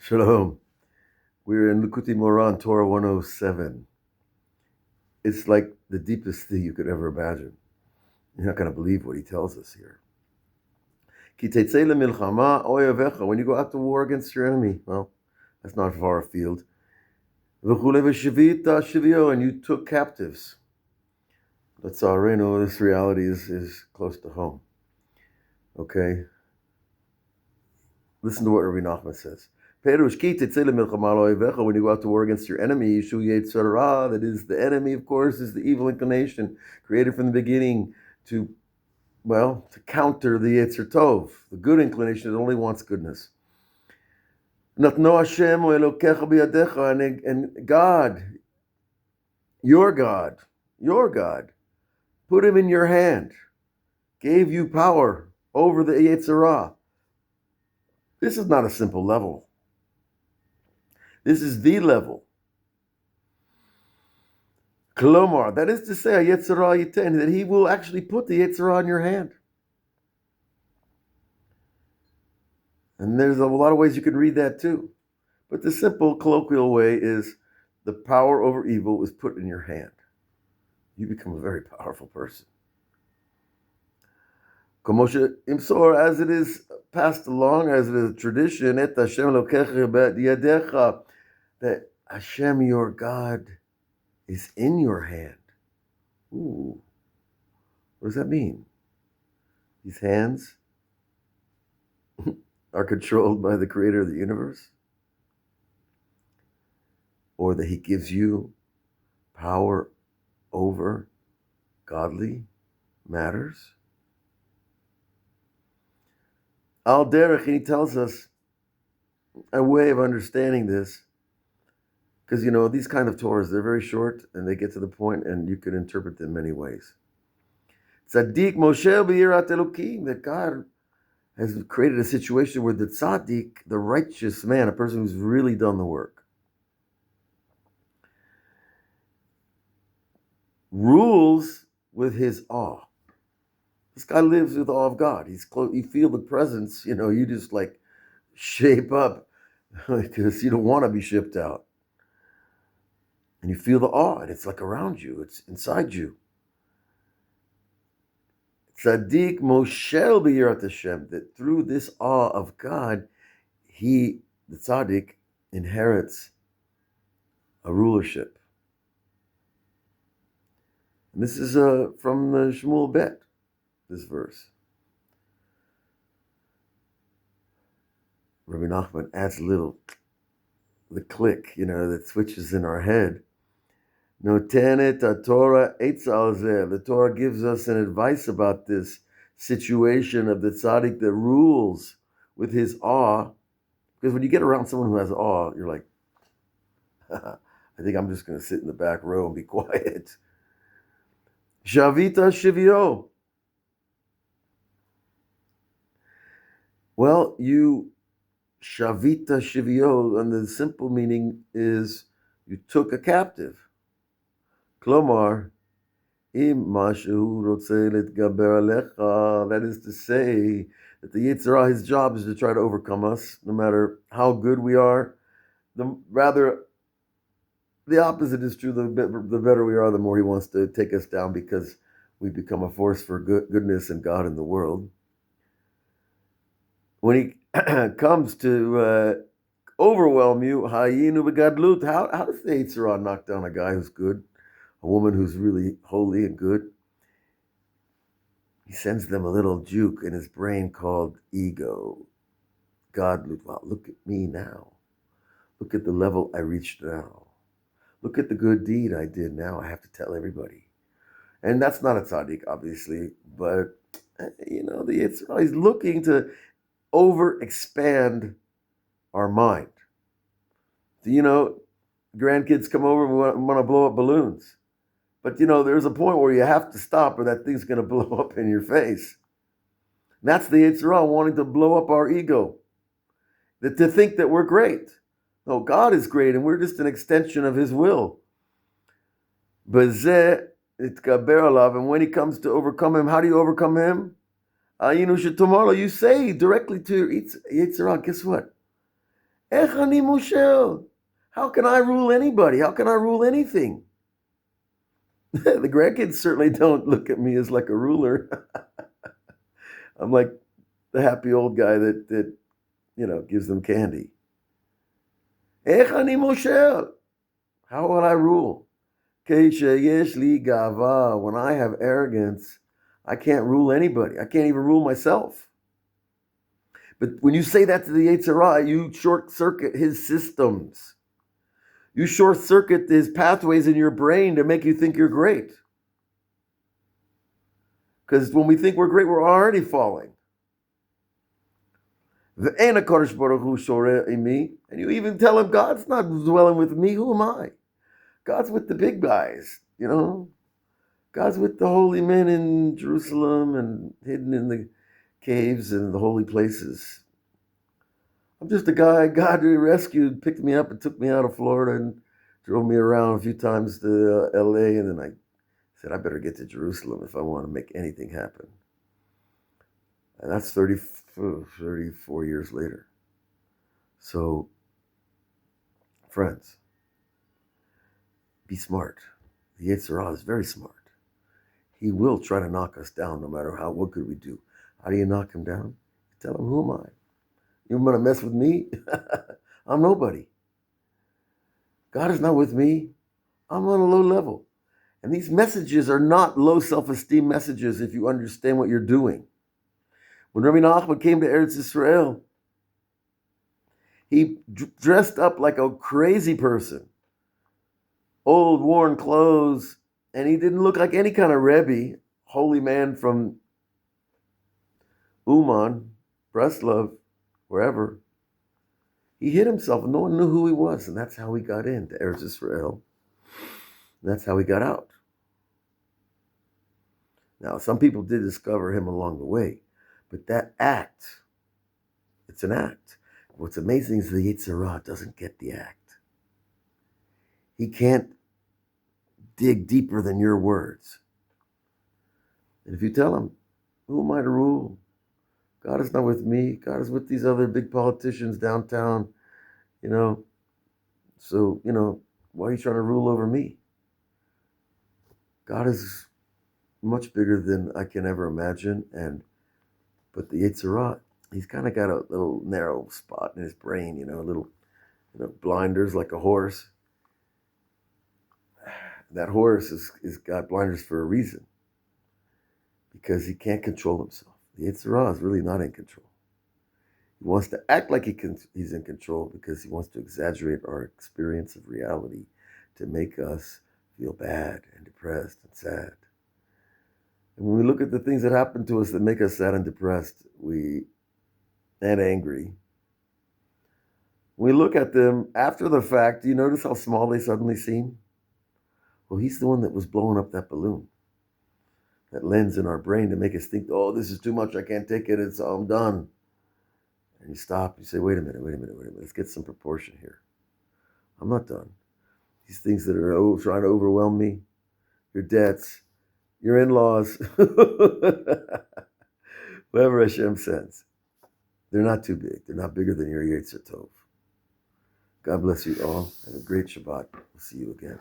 Shalom. We're in Likutei Moran, Torah 107. It's like the deepest thing you could ever imagine. You're not going to believe what he tells us here. Ki tetzei lemilchama oyevecha. When you go out to war against your enemy, well, that's not far afield. V'chulei v'shivita shivio, and you took captives. That's already this reality is close to home. Okay? Listen to what Rabbi Nachman says. Perush ki tetzei lemilchama oyevecha. When you go out to war against your enemy, Yishu Yetzer Hara, that is the enemy, of course, is the evil inclination created from the beginning to counter the Yetzer Tov, the good inclination that only wants goodness. Natno Hashem Elokecha biyadecha, and God, your God, put him in your hand, gave you power over the Yetzer Hara. This is not a simple level. This is the level. Kolomar, that is to say, Yetzer Hara Yiten, that he will actually put the Yetzer Hara in your hand. And there's a lot of ways you can read that too. But the simple colloquial way is the power over evil is put in your hand. You become a very powerful person. Komoshe imsor, as it is passed along, as it is a tradition, et Hashem lokecha b'yadecha, that Hashem, your God, is in your hand. Ooh, what does that mean? These hands are controlled by the creator of the universe? Or that he gives you power over godly matters? Al Derech, he tells us a way of understanding this, because these kind of Torahs, they're very short and they get to the point, and you can interpret them many ways. Tzaddik Moshe b'yirat Elokim, that God has created a situation where the tzaddik, the righteous man, a person who's really done the work, rules with his awe. This guy lives with awe of God. He's close. You feel the presence. You just like shape up because you don't want to be shipped out. And you feel the awe, and it's like around you. It's inside you. Tzaddik Moshel b'yirat Hashem, that through this awe of God, the tzaddik, inherits a rulership. And this is from the Shmuel Bet, this verse. Rabbi Nachman adds the click, that switches in our head. Notenet Torah eitz al zeh. The Torah gives us an advice about this situation of the tzaddik that rules with his awe. Because when you get around someone who has awe, you're like, I think I'm just going to sit in the back row and be quiet. Shavita shivio. Well, you shavita shivio, and the simple meaning is you took a captive. Klomar, im mashu rotze letgaber alecha. That is to say that the Yetzer Hara, his job is to try to overcome us, no matter how good we are. Rather, the opposite is true. The better we are, the more he wants to take us down, because we become a force for goodness and God in the world. When he comes to overwhelm you, hayinu begadlut. How does the Yetzer Hara knock down a guy who's good? A woman who's really holy and good? He sends them a little juke in his brain called ego. Godlut. Wow, look at me now. Look at the level I reached now. Look at the good deed I did now. I have to tell everybody. And that's not a tzaddik, obviously, but the Yetzer Hara is looking to over-expand our mind. Grandkids come over and want to blow up balloons. But, there's a point where you have to stop, or that thing's going to blow up in your face. And that's the Yetzer Hara wanting to blow up our ego. To think that we're great. No, God is great, and we're just an extension of his will. Bezeh itkaber alav, and when he comes to overcome him, how do you overcome him? Tomorrow you say directly to Yetzer Hara, guess what? Ech ani moshel. How can I rule anybody? How can I rule anything? The grandkids certainly don't look at me as like a ruler. I'm like the happy old guy that gives them candy. Ech ani moshel. How will I rule? Yesh li gava. When I have arrogance, I can't rule anybody. I can't even rule myself. But when you say that to the Yetzer Hara, you short circuit his systems. You short circuit his pathways in your brain to make you think you're great. Because when we think we're great, we're already falling. And you even tell him, God's not dwelling with me. Who am I? God's with the big guys, God's with the holy men in Jerusalem and hidden in the caves and the holy places. I'm just a guy God rescued, picked me up and took me out of Florida and drove me around a few times to LA. And then I said, I better get to Jerusalem if I want to make anything happen. And that's 34 years later. So, friends, be smart. The Yetzer Hara is very smart. He will try to knock us down no matter what could we do. How do you knock him down? You tell him, who am I? You want to mess with me? I'm nobody. God is not with me. I'm on a low level. And these messages are not low self-esteem messages if you understand what you're doing. When Rabbi Nachman came to Eretz Yisrael, he dressed up like a crazy person. Old, worn clothes, and he didn't look like any kind of Rebbe, holy man from Uman, Breslov, wherever. He hid himself, and no one knew who he was, and that's how he got into Eretz Yisrael. And that's how he got out. Now, some people did discover him along the way, but that act, it's an act. What's amazing is the Yetzer Hara doesn't get the act. He can't dig deeper than your words. And if you tell him, who am I to rule? God is not with me. God is with these other big politicians downtown, So, why are you trying to rule over me? God is much bigger than I can ever imagine. But the Yetzer Hara, he's kind of got a little narrow spot in his brain, little blinders like a horse. That horse is got blinders for a reason. Because he can't control himself. The Yetzer Hara is really not in control. He wants to act like he's in control because he wants to exaggerate our experience of reality to make us feel bad and depressed and sad. And when we look at the things that happen to us that make us sad and depressed, and angry, when we look at them after the fact, do you notice how small they suddenly seem? Well, he's the one that was blowing up that balloon. That lens in our brain to make us think, oh, this is too much, I can't take it, I'm done. And you stop, you say, wait a minute, let's get some proportion here. I'm not done. These things that are trying to overwhelm me, your debts, your in-laws, whatever Hashem sends, they're not too big. They're not bigger than your Yetzer Tov. God bless you all. Have a great Shabbat. We'll see you again.